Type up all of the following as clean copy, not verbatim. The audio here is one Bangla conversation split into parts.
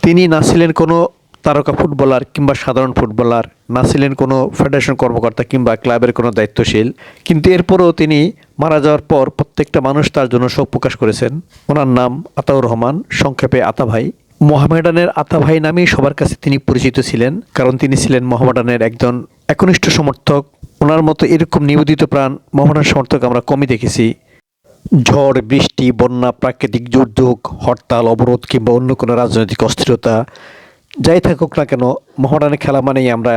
তিনি না ছিলেন কোনো তারকা ফুটবলার কিংবা সাধারণ ফুটবলার, না ছিলেন কোনো ফেডারেশন কর্মকর্তা কিংবা ক্লাবের কোনো দায়িত্বশীল, কিন্তু এরপরও তিনি মারা যাওয়ার পর প্রত্যেকটা মানুষ তার জন্য শোক প্রকাশ করেছেন। ওনার নাম আতাউর রহমান, সংক্ষেপে আতা ভাই। মোহামেডানের আতা ভাই নামেই সবার কাছে তিনি পরিচিত ছিলেন, কারণ তিনি ছিলেন মোহামেডানের একজন একনিষ্ঠ সমর্থক। ওনার মতো এরকম নিবেদিত প্রাণ মোহামেডান সমর্থক আমরা কমই দেখেছি। ঝড়, বৃষ্টি, বন্যা, প্রাকৃতিক দুর্যোগ, হরতাল, অবরোধ কিংবা অন্য কোনো রাজনৈতিক অস্থিরতা যাই থাকুক না কেন, মোহামেডানের খেলা মানেই আমরা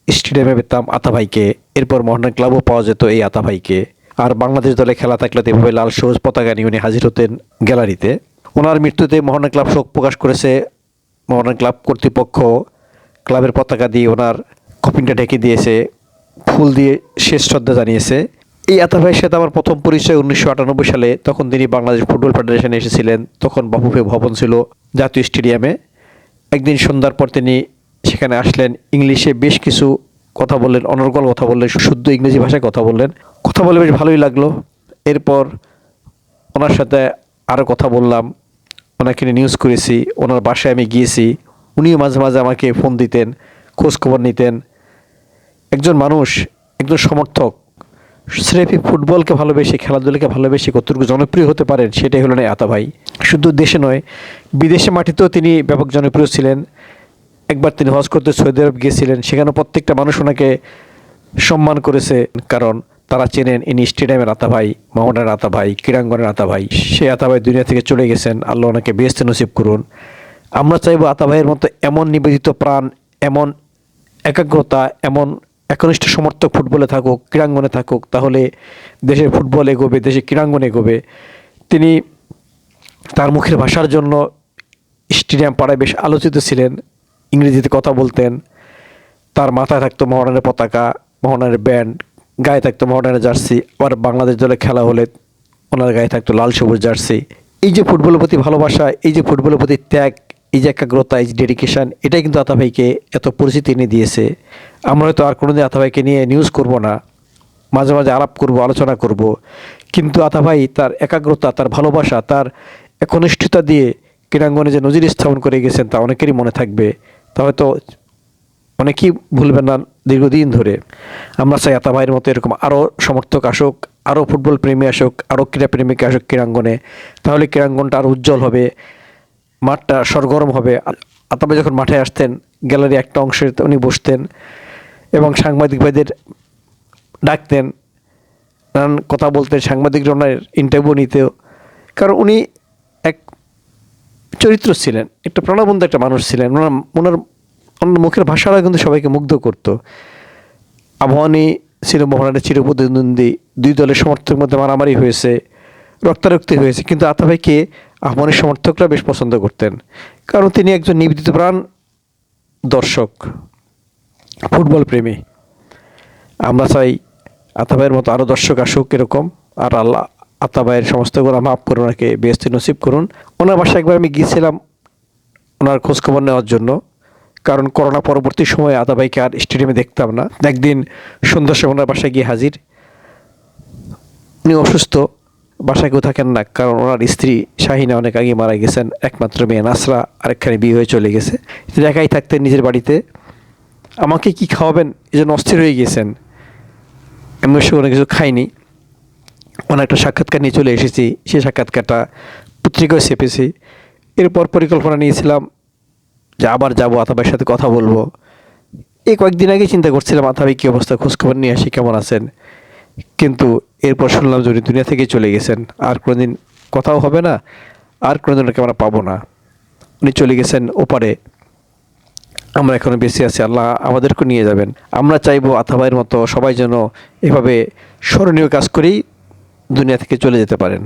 স্টেডিয়ামে পেতাম আতা ভাইকে। এরপর মোহামেডান ক্লাবও পাওয়া যেত এই আতা ভাইকে। আর বাংলাদেশ দলে খেলা থাকলে তো এভাবে লাল সবুজ পতাকা নিয়ে উনি হাজির হতেন গ্যালারিতে। ওনার মৃত্যুতে মোহামেডান ক্লাব শোক প্রকাশ করেছে। মোহামেডান ক্লাব কর্তৃপক্ষ ক্লাবের পতাকা দিয়ে ওনার কফিনটা ঢেকে দিয়েছে, ফুল দিয়ে শেষ শ্রদ্ধা জানিয়েছে। এই আতা ভাইয়ের সাথে আমার প্রথম পরিচয় 1998 সালে। তখন তিনি বাংলাদেশ ফুটবল ফেডারেশনে এসেছিলেন। তখন বাফুফে ভবন ছিল জাতীয় স্টেডিয়ামে। একদিন সন্ধ্যার পর তিনি সেখানে আসলেন। ইংলিশে বেশ কিছু কথা বললেন, অনর্গল কথা বললেন, শুদ্ধ ইংরেজি ভাষায় কথা বললেন। কথা বলে বেশ ভালোই লাগলো। এরপর ওনার সাথে আরও কথা বললাম, ওনাকে নিয়ে নিউজ করেছি, ওনার বাসায় আমি গিয়েছি। উনিও মাঝে মাঝে আমাকে ফোন দিতেন, খোঁজখবর নিতেন। একজন মানুষ, একজন সমর্থক স্রেফি ফুটবলকে ভালোবেসে, খেলাধুলাকে ভালোবেসে কতটুকু জনপ্রিয় হতে পারেন সেটাই হলো না আতা ভাই। শুধু দেশে নয়, বিদেশে মাটিতেও তিনি ব্যাপক জনপ্রিয় ছিলেন। একবার তিনি হজ করতে সৌদি আরব গিয়েছিলেন, সেখানে প্রত্যেকটা মানুষ ওনাকে সম্মান করেছে, কারণ তারা চেনেন ইনি স্টেডিয়ামের আতা ভাই, মোহামেডানের আতা ভাই, ক্রীড়াঙ্গনের আতা ভাই। সেই আতা ভাই দুনিয়া থেকে চলে গেছেন, আল্লাহ ওনাকে বেহেশতে নসিব করুন। আমরা চাইবো আতা ভাইয়ের মতো এমন নিবেদিত প্রাণ, এমন একাগ্রতা, এমন একনিষ্ঠ সমর্থক ফুটবলে থাকুক, ক্রীড়াঙ্গনে থাকুক, তাহলে দেশের ফুটবল এগোবে, দেশের ক্রীড়াঙ্গন এগোবে। তিনি তার মুখের ভাষার জন্য স্টেডিয়াম পাড়ায় বেশ আলোচিত ছিলেন। ইংরেজিতে কথা বলতেন, তার মাথায় থাকতো মোহামেডানের পতাকা, মোহামেডানের ব্যান্ড, গায়ে থাকতো মোহামেডানের জার্সি। আবার বাংলাদেশ দলে খেলা হলে ওনার গায়ে থাকতো লাল সবুজ জার্সি। এই যে ফুটবলের প্রতি ভালোবাসা, এই যে ফুটবলের প্রতি ত্যাগ, এই যে একাগ্রতা, এই যে ডেডিকেশান, এটাই কিন্তু আতা ভাইকে এত পরিচিতি এনে দিয়েছে। আমরা হয়তো আর কোনোদিন আতা ভাইকে নিয়ে নিউজ করব না, মাঝে মাঝে আলাপ করব, আলোচনা করব, কিন্তু আতা ভাই তার একাগ্রতা, তার ভালোবাসা, তার একনিষ্ঠতা দিয়ে ক্রীড়াঙ্গনে যে নজির স্থাপন করে গেছেন তা অনেকেরই মনে থাকবে। তা হয়তো অনেকেই ভুলবেন না দীর্ঘদিন ধরে। আমরা চাই আতা ভাইয়ের মতো এরকম আরও সমর্থক আসুক, আরও ফুটবল প্রেমী আসুক, আরও ক্রীড়াপ্রেমিক আসুক ক্রীড়াঙ্গনে। তাহলে ক্রীড়াঙ্গনটা আরও উজ্জ্বল হবে, মাঠটা সরগরম হবে। আতা ভাই যখন মাঠে আসতেন, গ্যালারি একটা অংশে উনি বসতেন এবং সাংবাদিক ভাইদের ডাকতেন, নানান কথা বলতেন, সাংবাদিকরা ওনার ইন্টারভিউ নিতেও। কারণ উনি এক চরিত্র ছিলেন, একটা প্রাণবন্ত একটা মানুষ ছিলেন। ওনার মুখের ভাষাটা কিন্তু সবাইকে মুগ্ধ করতো। আবাহনী ছিল মোহামেডানের চিরপ্রতিদ্বন্দ্বী, দুই দলের সমর্থকের মধ্যে মারামারি হয়েছে, রক্তারক্তি হয়েছে, কিন্তু আতা ভাইকে আবাহনীর সমর্থকরা বেশ পছন্দ করতেন, কারণ তিনি একজন নিবেদিত প্রাণ দর্শক, ফুটবল প্রেমী। আমরা চাই আতা ভাইয়ের মতো আরও দর্শক আসুক এরকম। আর আল্লাহ আতা ভাইয়ের সমস্ত গুনাহ মাফ করুন, ওনাকে বেহেশতে নসিব করুন। ওনার বাসায় একবার আমি গিয়েছিলাম ওনার খোঁজখবর নেওয়ার জন্য, কারণ করোনা পরবর্তী সময়ে আতা ভাইকে আর স্টেডিয়ামে দেখতাম না। একদিন সন্ধ্যার সময় ওনার বাসায় গিয়ে হাজির। উনি অসুস্থ, বাসায় কেউ থাকেন না, কারণ ওনার স্ত্রী শাহিনা অনেক আগে মারা গেছেন, একমাত্র মেয়ে নাসরা আরেকখানে বিয়ে হয়ে চলে গেছে। তিনি একাই থাকতেন নিজের বাড়িতে। আমাকে কি খাওয়াবেন এই জন্য অস্থির হয়ে গিয়েছেন। আমি অবশ্য কোনো কিছু খাইনি, ওনার একটা সাক্ষাৎকার নিয়ে চলে এসেছি। সেই সাক্ষাৎকারটা পত্রিকায় ছেপেছি। এরপর পরিকল্পনা নিয়েছিলাম যে আবার যাবো, আতা ভাইয়ের সাথে কথা বলবো। এই কয়েকদিন আগে চিন্তা করছিলাম আতা ভাই কী অবস্থা, খোঁজখবর নিয়ে আসি, কেমন আছেন। কিন্তু এরপর শুনলাম যে উনি দুনিয়া থেকেই চলে গেছেন, আর কোনোদিন কথাও হবে না, আর কোনোদিন ওনাকে আমরা পাবো না। উনি চলে গেছেন ওপারে, আমরা এখনও বেঁচে আছি, আল্লাহ আমাদেরকে নিয়ে যাবেন। আমরা চাইবো আতা ভাইয়ের মতো সবাই যেন এভাবে স্মরণীয় কাজ করেই দুনিয়া থেকে চলে যেতে পারেন।